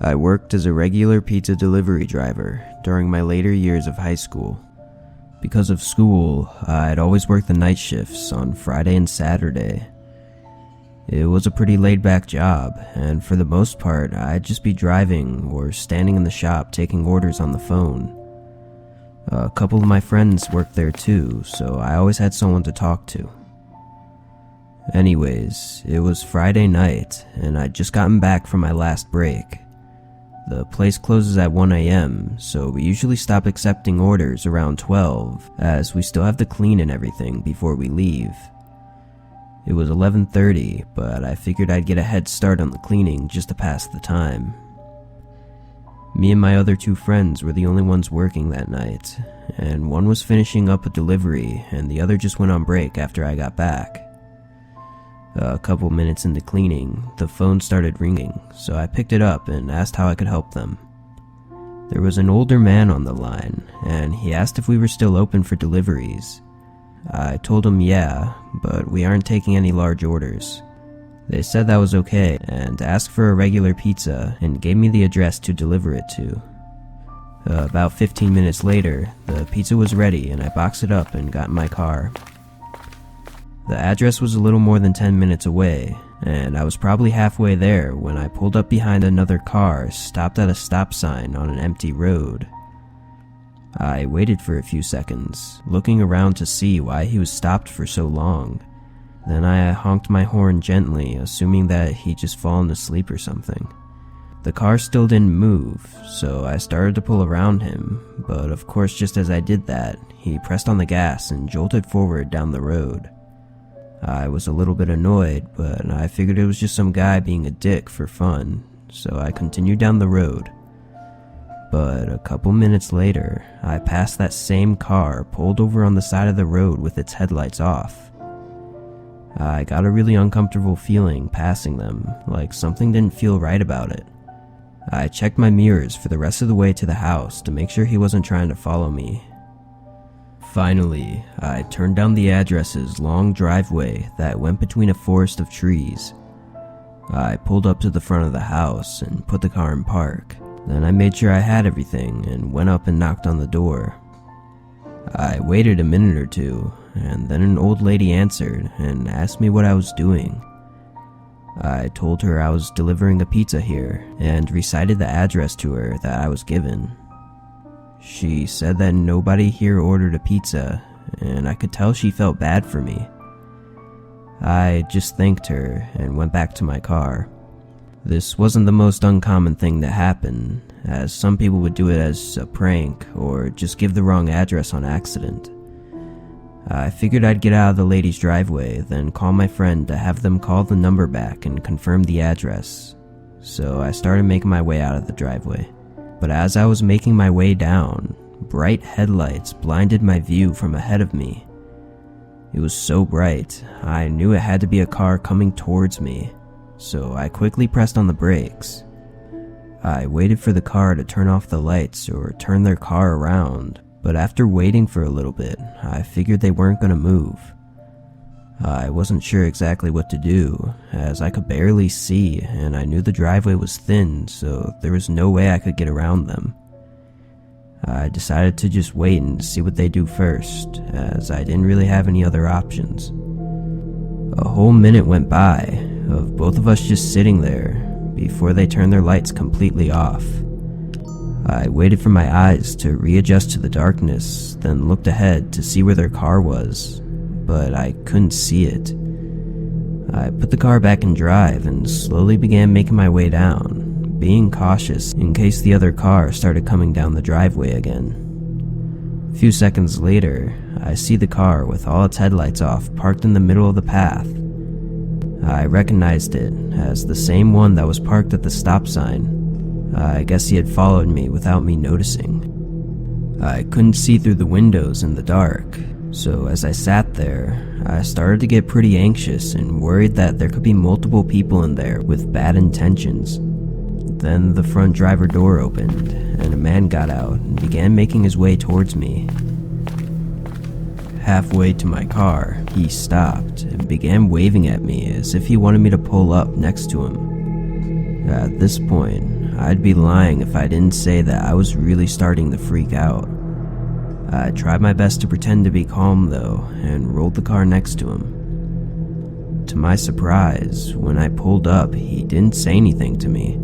I worked as a regular pizza delivery driver during my later years of high school. Because of school, I'd always work the night shifts on Friday and Saturday. It was a pretty laid-back job, and for the most part, I'd just be driving or standing in the shop taking orders on the phone. A couple of my friends worked there too, so I always had someone to talk to. Anyways, it was Friday night, and I'd just gotten back from my last break. The place closes at 1 a.m., so we usually stop accepting orders around 12, as we still have to clean and everything before we leave. It was 11:30, but I figured I'd get a head start on the cleaning just to pass the time. Me and my other two friends were the only ones working that night, and one was finishing up a delivery and the other just went on break after I got back. A couple minutes into cleaning, the phone started ringing, so I picked it up and asked how I could help them. There was an older man on the line, and he asked if we were still open for deliveries. I told him yeah, but we aren't taking any large orders. They said that was okay, and asked for a regular pizza and gave me the address to deliver it to. About 15 minutes later, the pizza was ready and I boxed it up and got in my car. The address was a little more than 10 minutes away, and I was probably halfway there when I pulled up behind another car stopped at a stop sign on an empty road. I waited for a few seconds, looking around to see why he was stopped for so long. Then I honked my horn gently, assuming that he'd just fallen asleep or something. The car still didn't move, so I started to pull around him, but of course just as I did that, he pressed on the gas and jolted forward down the road. I was a little bit annoyed, but I figured it was just some guy being a dick for fun, so I continued down the road. But a couple minutes later, I passed that same car pulled over on the side of the road with its headlights off. I got a really uncomfortable feeling passing them, like something didn't feel right about it. I checked my mirrors for the rest of the way to the house to make sure he wasn't trying to follow me. Finally, I turned down the address's long driveway that went between a forest of trees. I pulled up to the front of the house and put the car in park. Then I made sure I had everything and went up and knocked on the door. I waited a minute or two, and then an old lady answered and asked me what I was doing. I told her I was delivering a pizza here and recited the address to her that I was given. She said that nobody here ordered a pizza, and I could tell she felt bad for me. I just thanked her and went back to my car. This wasn't the most uncommon thing to happen, as some people would do it as a prank or just give the wrong address on accident. I figured I'd get out of the lady's driveway, then call my friend to have them call the number back and confirm the address. So I started making my way out of the driveway. But as I was making my way down, bright headlights blinded my view from ahead of me. It was so bright, I knew it had to be a car coming towards me, so I quickly pressed on the brakes. I waited for the car to turn off the lights or turn their car around, but after waiting for a little bit, I figured they weren't going to move. I wasn't sure exactly what to do, as I could barely see and I knew the driveway was thin, so there was no way I could get around them. I decided to just wait and see what they do first, as I didn't really have any other options. A whole minute went by, of both of us just sitting there, before they turned their lights completely off. I waited for my eyes to readjust to the darkness, then looked ahead to see where their car was, but I couldn't see it. I put the car back in drive and slowly began making my way down, being cautious in case the other car started coming down the driveway again. A few seconds later, I see the car with all its headlights off parked in the middle of the path. I recognized it as the same one that was parked at the stop sign. I guess he had followed me without me noticing. I couldn't see through the windows in the dark, so as I sat there, I started to get pretty anxious and worried that there could be multiple people in there with bad intentions. Then the front driver door opened, and a man got out and began making his way towards me. Halfway to my car, he stopped and began waving at me as if he wanted me to pull up next to him. At this point, I'd be lying if I didn't say that I was really starting to freak out. I tried my best to pretend to be calm though, and rolled the car next to him. To my surprise, when I pulled up, he didn't say anything to me.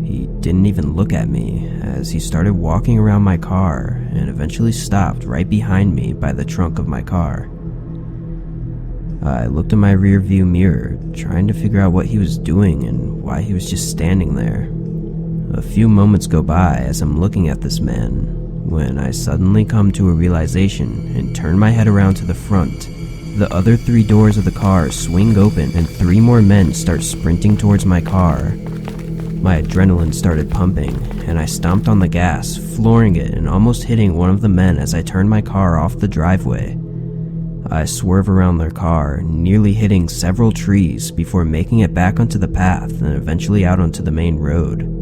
He didn't even look at me, as he started walking around my car and eventually stopped right behind me by the trunk of my car. I looked in my rear view mirror, trying to figure out what he was doing and why he was just standing there. A few moments go by as I'm looking at this man, when I suddenly come to a realization and turn my head around to the front. The other 3 doors of the car swing open and 3 more men start sprinting towards my car. My adrenaline started pumping, and I stomped on the gas, flooring it and almost hitting one of the men as I turned my car off the driveway. I swerve around their car, nearly hitting several trees before making it back onto the path and eventually out onto the main road.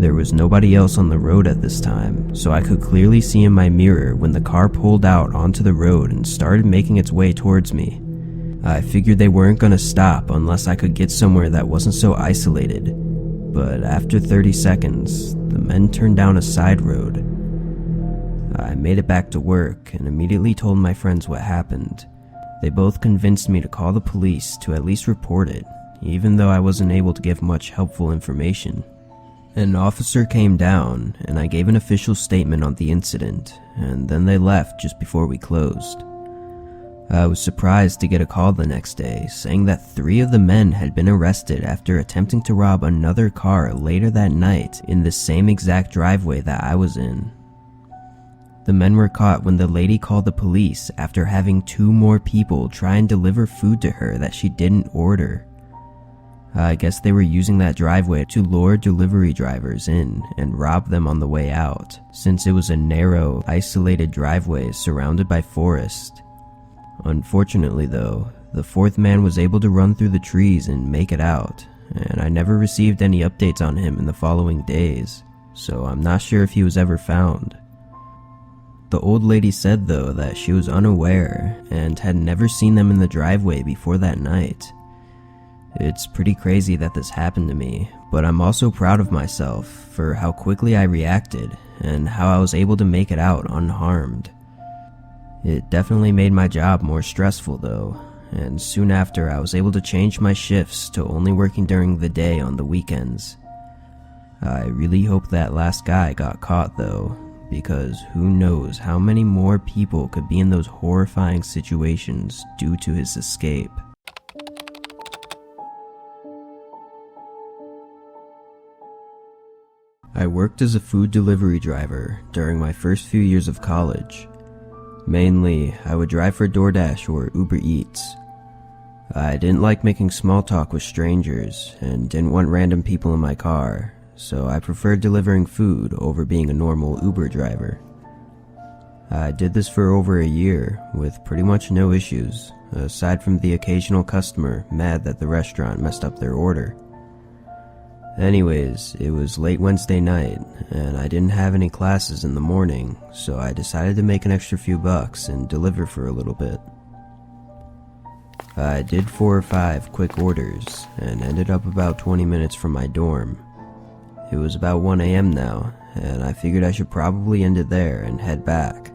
There was nobody else on the road at this time, so I could clearly see in my mirror when the car pulled out onto the road and started making its way towards me. I figured they weren't going to stop unless I could get somewhere that wasn't so isolated, but after 30 seconds, the men turned down a side road. I made it back to work and immediately told my friends what happened. They both convinced me to call the police to at least report it, even though I wasn't able to give much helpful information. An officer came down and I gave an official statement on the incident, and then they left just before we closed. I was surprised to get a call the next day saying that 3 of the men had been arrested after attempting to rob another car later that night in the same exact driveway that I was in. The men were caught when the lady called the police after having 2 more people try and deliver food to her that she didn't order. I guess they were using that driveway to lure delivery drivers in and rob them on the way out, since it was a narrow, isolated driveway surrounded by forest. Unfortunately though, the 4th man was able to run through the trees and make it out, and I never received any updates on him in the following days, so I'm not sure if he was ever found. The old lady said though that she was unaware and had never seen them in the driveway before that night. It's pretty crazy that this happened to me, but I'm also proud of myself for how quickly I reacted and how I was able to make it out unharmed. It definitely made my job more stressful though, and soon after I was able to change my shifts to only working during the day on the weekends. I really hope that last guy got caught though, because who knows how many more people could be in those horrifying situations due to his escape. I worked as a food delivery driver during my first few years of college. Mainly, I would drive for DoorDash or Uber Eats. I didn't like making small talk with strangers and didn't want random people in my car, so I preferred delivering food over being a normal Uber driver. I did this for over a year with pretty much no issues, aside from the occasional customer mad that the restaurant messed up their order. Anyways, it was late Wednesday night, and I didn't have any classes in the morning, so I decided to make an extra few bucks and deliver for a little bit. I did 4 or 5 quick orders, and ended up about 20 minutes from my dorm. It was about 1 AM now, and I figured I should probably end it there and head back.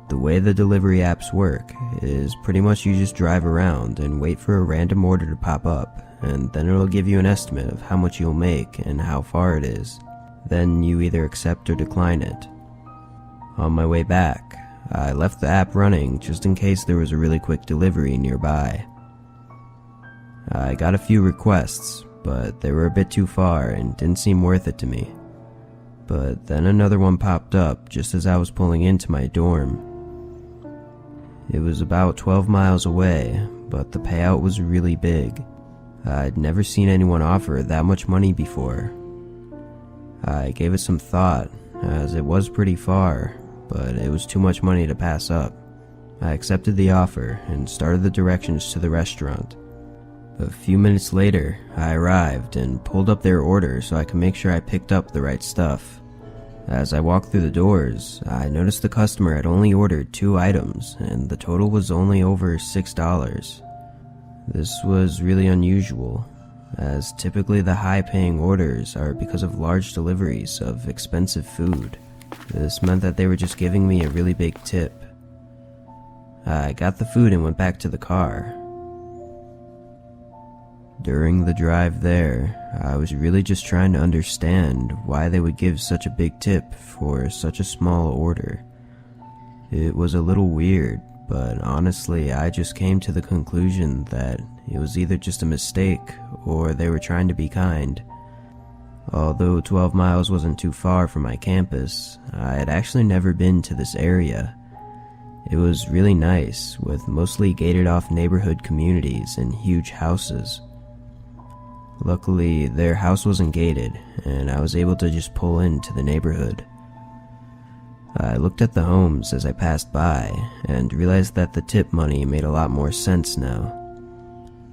The way the delivery apps work is pretty much you just drive around and wait for a random order to pop up, and then it'll give you an estimate of how much you'll make and how far it is. Then you either accept or decline it. On my way back, I left the app running just in case there was a really quick delivery nearby. I got a few requests, but they were a bit too far and didn't seem worth it to me. But then another one popped up just as I was pulling into my dorm. It was about 12 miles away, but the payout was really big. I'd never seen anyone offer that much money before. I gave it some thought, as it was pretty far, but it was too much money to pass up. I accepted the offer and started the directions to the restaurant. A few minutes later, I arrived and pulled up their order so I could make sure I picked up the right stuff. As I walked through the doors, I noticed the customer had only ordered 2 items, and the total was only over $6. This was really unusual. as typically the high-paying orders are because of large deliveries of expensive food. This meant that they were just giving me a really big tip. I got the food and went back to the car. During the drive there, I was really just trying to understand why they would give such a big tip for such a small order. It was a little weird, but honestly, I just came to the conclusion that it was either just a mistake or they were trying to be kind. Although 12 miles wasn't too far from my campus, I had actually never been to this area. It was really nice, with mostly gated-off neighborhood communities and huge houses. Luckily, their house wasn't gated, and I was able to just pull into the neighborhood. I looked at the homes as I passed by, and realized that the tip money made a lot more sense now.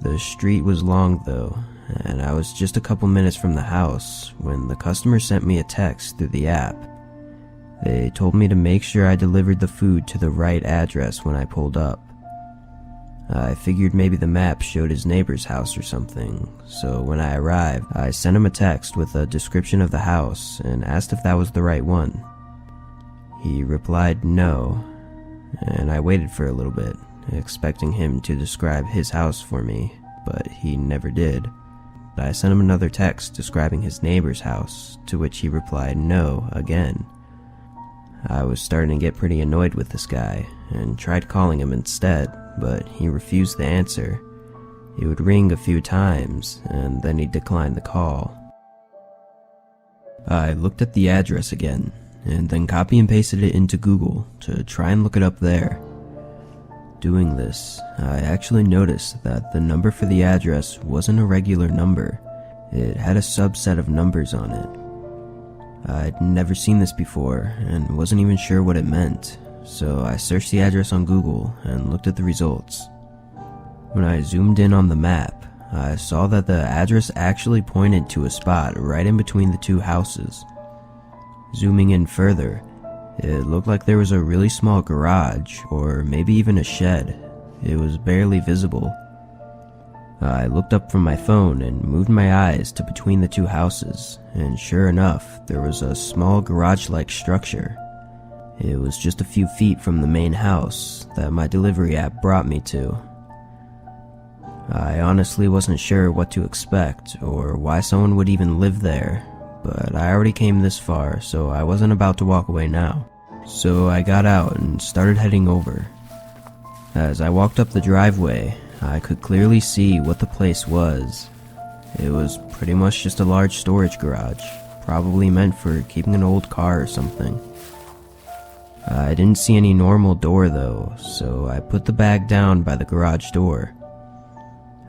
The street was long though, and I was just a couple minutes from the house when the customer sent me a text through the app. They told me to make sure I delivered the food to the right address when I pulled up. I figured maybe the map showed his neighbor's house or something, so when I arrived, I sent him a text with a description of the house and asked if that was the right one. He replied no, and I waited for a little bit, expecting him to describe his house for me, but he never did. I sent him another text describing his neighbor's house, to which he replied no again. I was starting to get pretty annoyed with this guy, and tried calling him instead, but he refused to answer. He would ring a few times, and then he'd decline the call. I looked at the address again, and then copy and pasted it into Google to try and look it up there. Doing this, I actually noticed that the number for the address wasn't a regular number. It had a subset of numbers on it. I'd never seen this before, and wasn't even sure what it meant, so I searched the address on Google and looked at the results. When I zoomed in on the map, I saw that the address actually pointed to a spot right in between the two houses. Zooming in further, it looked like there was a really small garage, or maybe even a shed. It was barely visible. I looked up from my phone and moved my eyes to between the two houses, and sure enough, there was a small garage-like structure. It was just a few feet from the main house that my delivery app brought me to. I honestly wasn't sure what to expect, or why someone would even live there, but I already came this far, so I wasn't about to walk away now. So I got out and started heading over. As I walked up the driveway, I could clearly see what the place was. It was pretty much just a large storage garage, probably meant for keeping an old car or something. I didn't see any normal door though, so I put the bag down by the garage door.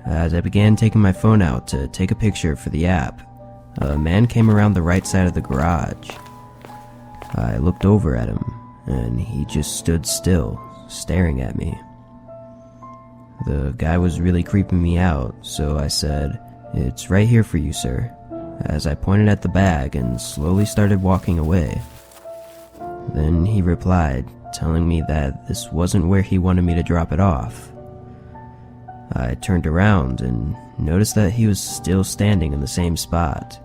As I began taking my phone out to take a picture for the app, a man came around the right side of the garage. I looked over at him, and he just stood still, staring at me. The guy was really creeping me out, so I said, "It's right here for you, sir," as I pointed at the bag and slowly started walking away. Then he replied, telling me that this wasn't where he wanted me to drop it off. I turned around and noticed that he was still standing in the same spot.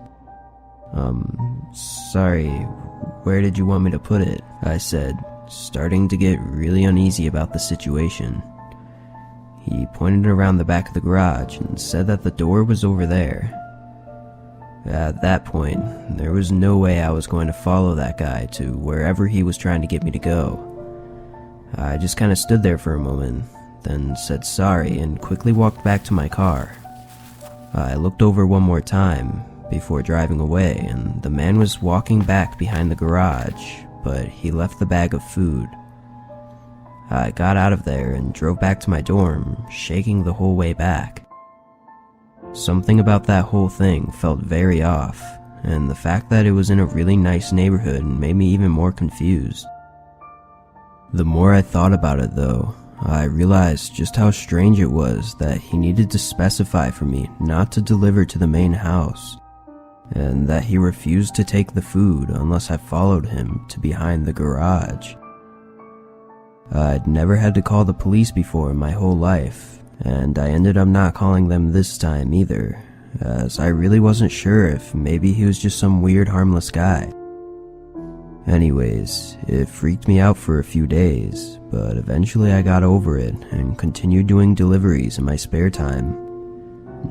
Sorry, where did you want me to put it?" I said, starting to get really uneasy about the situation. He pointed around the back of the garage and said that the door was over there. At that point, there was no way I was going to follow that guy to wherever he was trying to get me to go. I just kind of stood there for a moment, then said sorry and quickly walked back to my car. I looked over one more time before driving away, and the man was walking back behind the garage, but he left the bag of food. I got out of there and drove back to my dorm, shaking the whole way back. Something about that whole thing felt very off, and the fact that it was in a really nice neighborhood made me even more confused. The more I thought about it though, I realized just how strange it was that he needed to specify for me not to deliver to the main house, and that he refused to take the food unless I followed him to behind the garage. I'd never had to call the police before in my whole life, and I ended up not calling them this time either, as I really wasn't sure if maybe he was just some weird harmless guy. Anyways, it freaked me out for a few days, but eventually I got over it and continued doing deliveries in my spare time.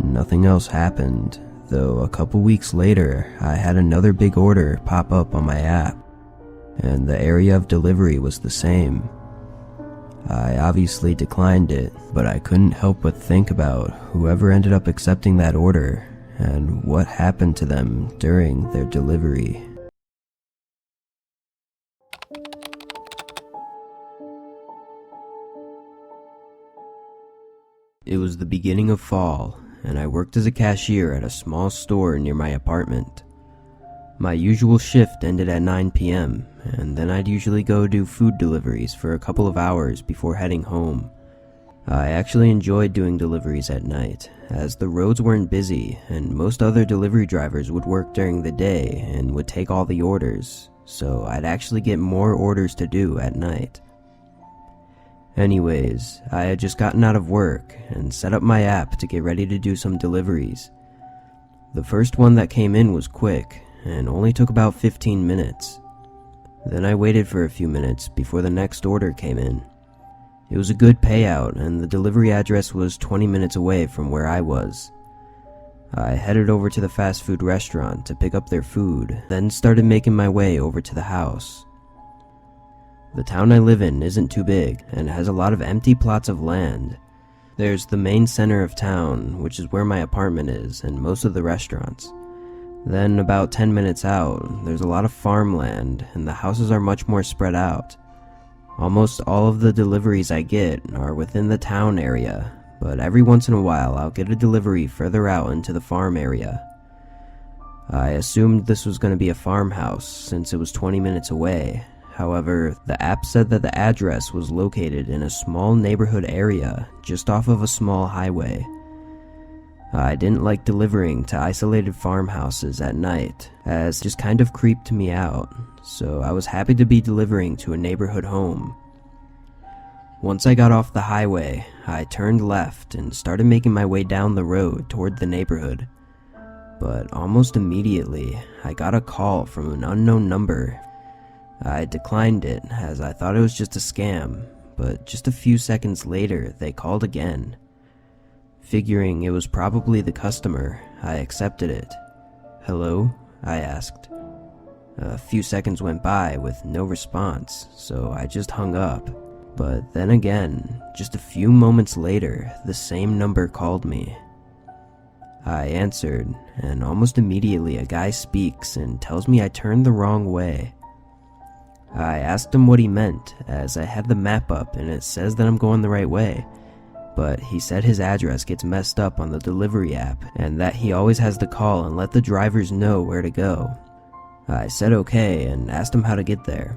Nothing else happened, though a couple weeks later I had another big order pop up on my app, and the area of delivery was the same. I obviously declined it, but I couldn't help but think about whoever ended up accepting that order and what happened to them during their delivery. It was the beginning of fall, and I worked as a cashier at a small store near my apartment. My usual shift ended at 9 p.m., and then I'd usually go do food deliveries for a couple of hours before heading home. I actually enjoyed doing deliveries at night, as the roads weren't busy and most other delivery drivers would work during the day and would take all the orders, so I'd actually get more orders to do at night. Anyways, I had just gotten out of work and set up my app to get ready to do some deliveries. The first one that came in was quick and only took about 15 minutes. Then I waited for a few minutes before the next order came in. It was a good payout and the delivery address was 20 minutes away from where I was. I headed over to the fast food restaurant to pick up their food, then started making my way over to the house. The town I live in isn't too big and has a lot of empty plots of land. There's the main center of town, which is where my apartment is, and most of the restaurants. Then about 10 minutes out, there's a lot of farmland and the houses are much more spread out. Almost all of the deliveries I get are within the town area, but every once in a while I'll get a delivery further out into the farm area. I assumed this was going to be a farmhouse since it was 20 minutes away. However, the app said that the address was located in a small neighborhood area just off of a small highway. I didn't like delivering to isolated farmhouses at night, as it just kind of creeped me out, so I was happy to be delivering to a neighborhood home. Once I got off the highway, I turned left and started making my way down the road toward the neighborhood. But almost immediately, I got a call from an unknown number. I declined it as I thought it was just a scam, but just a few seconds later they called again. Figuring it was probably the customer, I accepted it. "Hello?" I asked. A few seconds went by with no response, so I just hung up. But then again, just a few moments later, the same number called me. I answered, and almost immediately a guy speaks and tells me I turned the wrong way. I asked him what he meant, as I had the map up and it says that I'm going the right way, but he said his address gets messed up on the delivery app and that he always has to call and let the drivers know where to go. I said okay and asked him how to get there.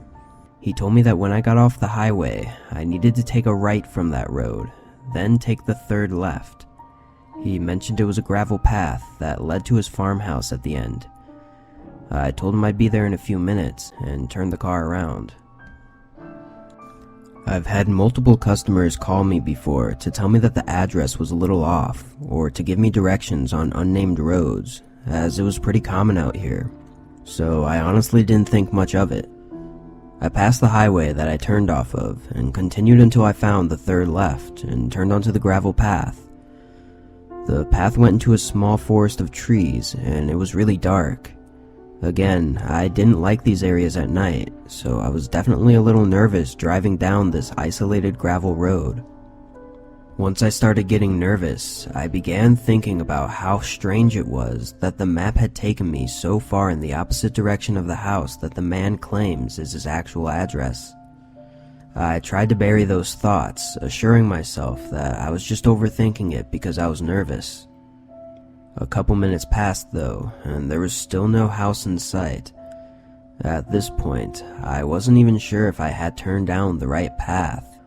He told me that when I got off the highway, I needed to take a right from that road, then take the third left. He mentioned it was a gravel path that led to his farmhouse at the end. I told him I'd be there in a few minutes and turned the car around. I've had multiple customers call me before to tell me that the address was a little off, or to give me directions on unnamed roads, as it was pretty common out here, so I honestly didn't think much of it. I passed the highway that I turned off of and continued until I found the third left and turned onto the gravel path. The path went into a small forest of trees and it was really dark. Again, I didn't like these areas at night, so I was definitely a little nervous driving down this isolated gravel road. Once I started getting nervous, I began thinking about how strange it was that the map had taken me so far in the opposite direction of the house that the man claims is his actual address. I tried to bury those thoughts, assuring myself that I was just overthinking it because I was nervous. A couple minutes passed though, and there was still no house in sight. At this point, I wasn't even sure if I had turned down the right path,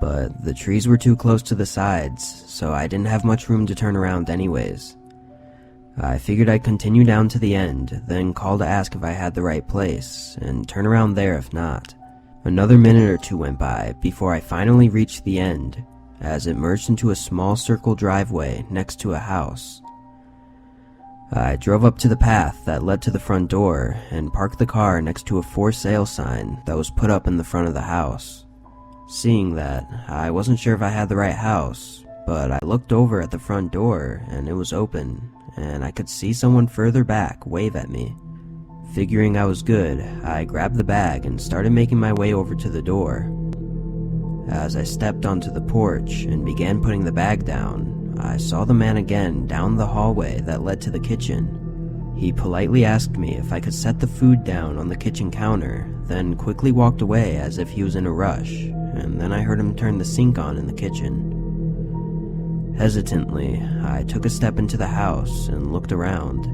but the trees were too close to the sides, so I didn't have much room to turn around anyways. I figured I'd continue down to the end, then call to ask if I had the right place, and turn around there if not. Another minute or two went by before I finally reached the end, as it merged into a small circle driveway next to a house. I drove up to the path that led to the front door and parked the car next to a for sale sign that was put up in the front of the house. Seeing that, I wasn't sure if I had the right house, but I looked over at the front door and it was open, and I could see someone further back wave at me. Figuring I was good, I grabbed the bag and started making my way over to the door. As I stepped onto the porch and began putting the bag down, I saw the man again down the hallway that led to the kitchen. He politely asked me if I could set the food down on the kitchen counter, then quickly walked away as if he was in a rush, and then I heard him turn the sink on in the kitchen. Hesitantly, I took a step into the house and looked around.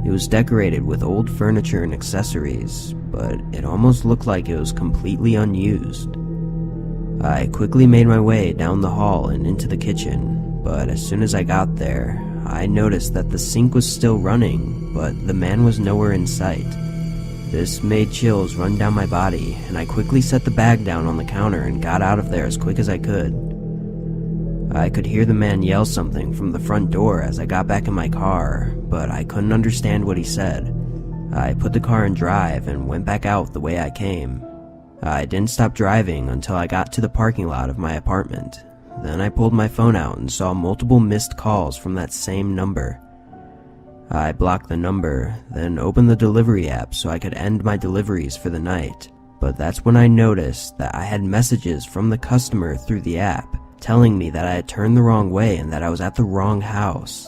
It was decorated with old furniture and accessories, but it almost looked like it was completely unused. I quickly made my way down the hall and into the kitchen, but as soon as I got there, I noticed that the sink was still running, but the man was nowhere in sight. This made chills run down my body, and I quickly set the bag down on the counter and got out of there as quick as I could. I could hear the man yell something from the front door as I got back in my car, but I couldn't understand what he said. I put the car in drive and went back out the way I came. I didn't stop driving until I got to the parking lot of my apartment. Then I pulled my phone out and saw multiple missed calls from that same number. I blocked the number, then opened the delivery app so I could end my deliveries for the night. But that's when I noticed that I had messages from the customer through the app, telling me that I had turned the wrong way and that I was at the wrong house.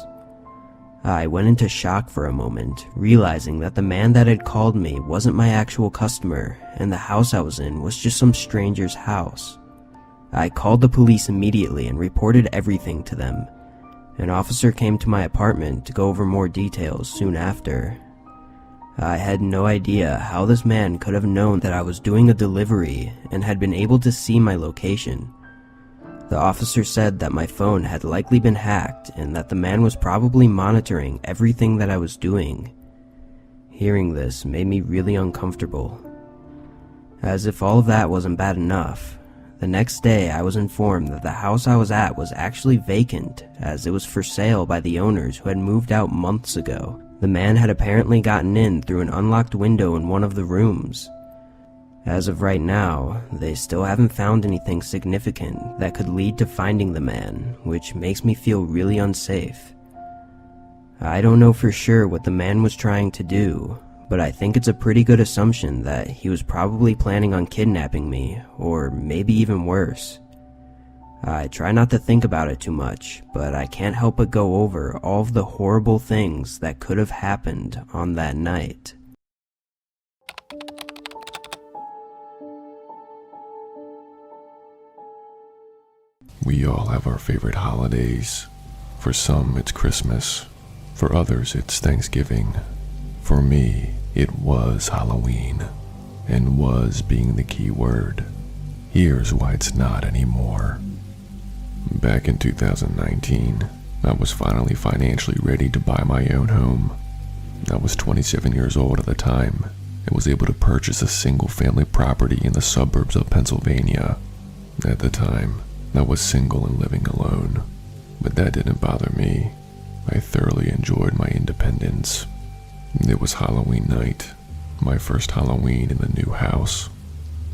I went into shock for a moment, realizing that the man that had called me wasn't my actual customer, and the house I was in was just some stranger's house. I called the police immediately and reported everything to them. An officer came to my apartment to go over more details soon after. I had no idea how this man could have known that I was doing a delivery and had been able to see my location. The officer said that my phone had likely been hacked and that the man was probably monitoring everything that I was doing. Hearing this made me really uncomfortable. As if all of that wasn't bad enough, the next day I was informed that the house I was at was actually vacant, as it was for sale by the owners who had moved out months ago. The man had apparently gotten in through an unlocked window in one of the rooms. As of right now, they still haven't found anything significant that could lead to finding the man, which makes me feel really unsafe. I don't know for sure what the man was trying to do, but I think it's a pretty good assumption that he was probably planning on kidnapping me, or maybe even worse. I try not to think about it too much, but I can't help but go over all of the horrible things that could have happened on that night. We all have our favorite holidays. For some, it's Christmas. For others, it's Thanksgiving. For me, it was Halloween, and was being the key word. Here's why it's not anymore. Back in 2019, I was finally financially ready to buy my own home. I was 27 years old at the time and was able to purchase a single-family property in the suburbs of Pennsylvania. At the time, I was single and living alone, but that didn't bother me. I thoroughly enjoyed my independence. It was Halloween night, my first Halloween in the new house.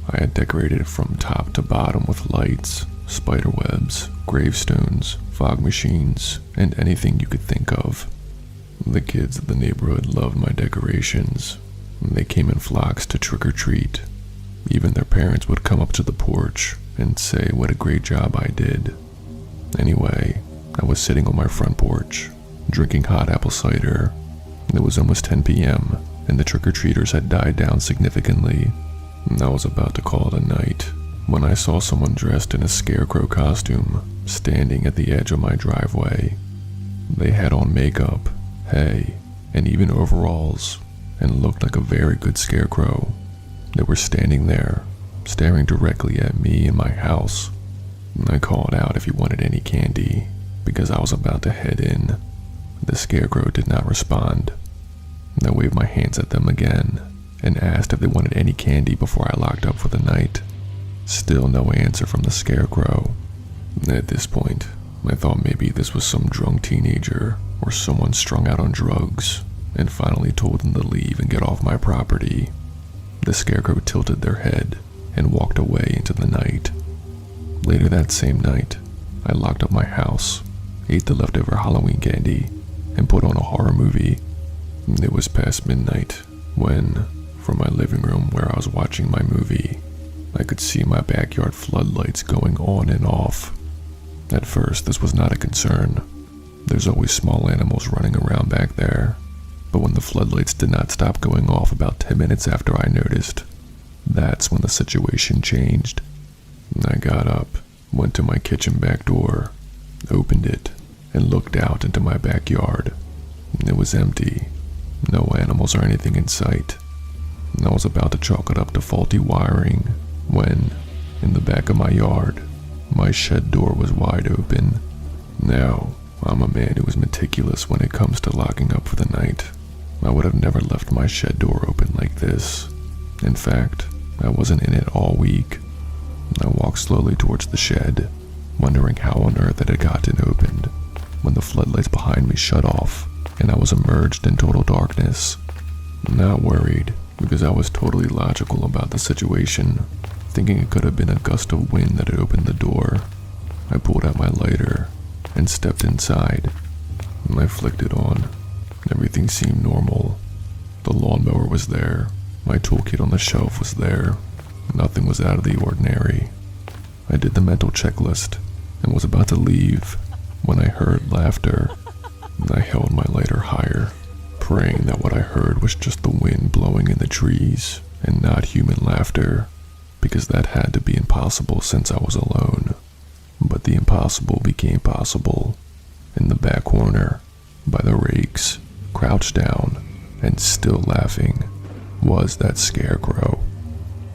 I had decorated it from top to bottom with lights, spiderwebs, gravestones, fog machines, and anything you could think of. The kids of the neighborhood loved my decorations. They came in flocks to trick or treat. Even their parents would come up to the porch and say what a great job I did. Anyway, I was sitting on my front porch, drinking hot apple cider. It was almost 10 p.m., and the trick-or-treaters had died down significantly. I was about to call it a night when I saw someone dressed in a scarecrow costume standing at the edge of my driveway. They had on makeup, hay, and even overalls, and looked like a very good scarecrow. They were standing there, staring directly at me and my house. I called out if he wanted any candy, because I was about to head in. The scarecrow did not respond. I waved my hands at them again and asked if they wanted any candy before I locked up for the night. Still no answer from the scarecrow. At this point, I thought maybe this was some drunk teenager or someone strung out on drugs, and finally told them to leave and get off my property. The scarecrow tilted their head and walked away into the night. Later that same night, I locked up my house, ate the leftover Halloween candy, and put on a horror movie. It was past midnight when, from my living room where I was watching my movie, I could see my backyard floodlights going on and off. At first, this was not a concern. There's always small animals running around back there. But when the floodlights did not stop going off about 10 minutes after I noticed, that's when the situation changed. I got up, went to my kitchen back door, opened it, and looked out into my backyard. It was empty. No animals or anything in sight. I was about to chalk it up to faulty wiring when, in the back of my yard, my shed door was wide open. Now, I'm a man who is meticulous when it comes to locking up for the night. I would have never left my shed door open like this. In fact, I wasn't in it all week. I walked slowly towards the shed, wondering how on earth it had gotten opened, when the floodlights behind me shut off and I was immersed in total darkness. Not worried, because I was totally logical about the situation, thinking it could have been a gust of wind that had opened the door. I pulled out my lighter and stepped inside. I flicked it on. Everything seemed normal. The lawnmower was there. My toolkit on the shelf was there. Nothing was out of the ordinary. I did the mental checklist and was about to leave when I heard laughter. I held my lighter higher, praying that what I heard was just the wind blowing in the trees and not human laughter, because that had to be impossible since I was alone. But the impossible became possible. In the back corner, by the rakes, crouched down and still laughing, was that scarecrow.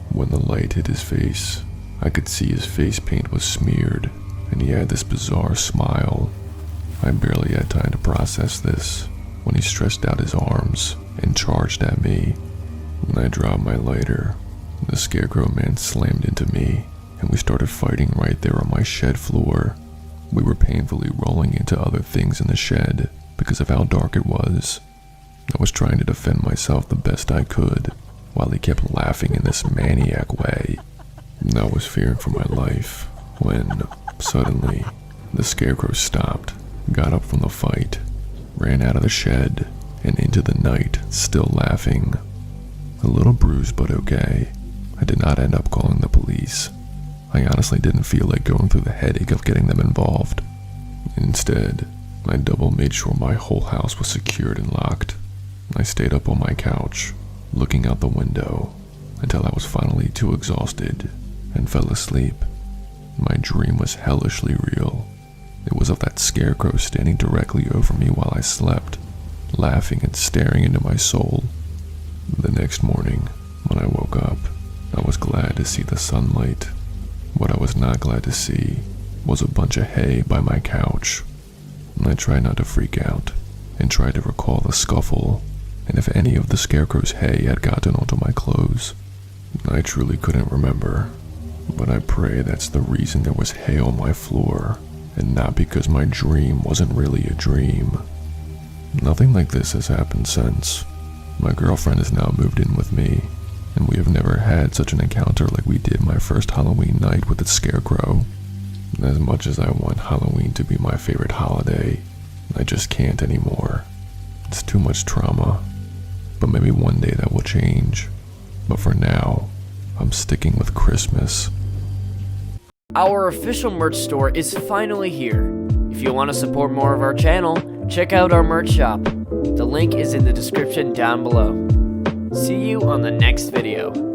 When the light hit his face, I could see his face paint was smeared, and he had this bizarre smile. I barely had time to process this when he stretched out his arms and charged at me. When I dropped my lighter, the scarecrow man slammed into me, and we started fighting right there on my shed floor. We were painfully rolling into other things in the shed because of how dark it was. I was trying to defend myself the best I could, while he kept laughing in this maniac way. I was fearing for my life when, suddenly, the scarecrow stopped, got up from the fight, ran out of the shed, and into the night, still laughing. A little bruised, but okay. I did not end up calling the police. I honestly didn't feel like going through the headache of getting them involved. Instead, I double made sure my whole house was secured and locked. I stayed up on my couch, looking out the window, until I was finally too exhausted and fell asleep. My dream was hellishly real. It was of that scarecrow standing directly over me while I slept, laughing and staring into my soul. The next morning, when I woke up, I was glad to see the sunlight. What I was not glad to see was a bunch of hay by my couch. I tried not to freak out and tried to recall the scuffle and if any of the scarecrow's hay had gotten onto my clothes. I truly couldn't remember, but I pray that's the reason there was hay on my floor and not because my dream wasn't really a dream. Nothing like this has happened since. My girlfriend has now moved in with me, and we have never had such an encounter like we did my first Halloween night with the scarecrow. As much as I want Halloween to be my favorite holiday, I just can't anymore. It's too much trauma. But maybe one day that will change. But for now, I'm sticking with Christmas. Our official merch store is finally here. If you want to support more of our channel, check out our merch shop. The link is in the description down below. See you on the next video.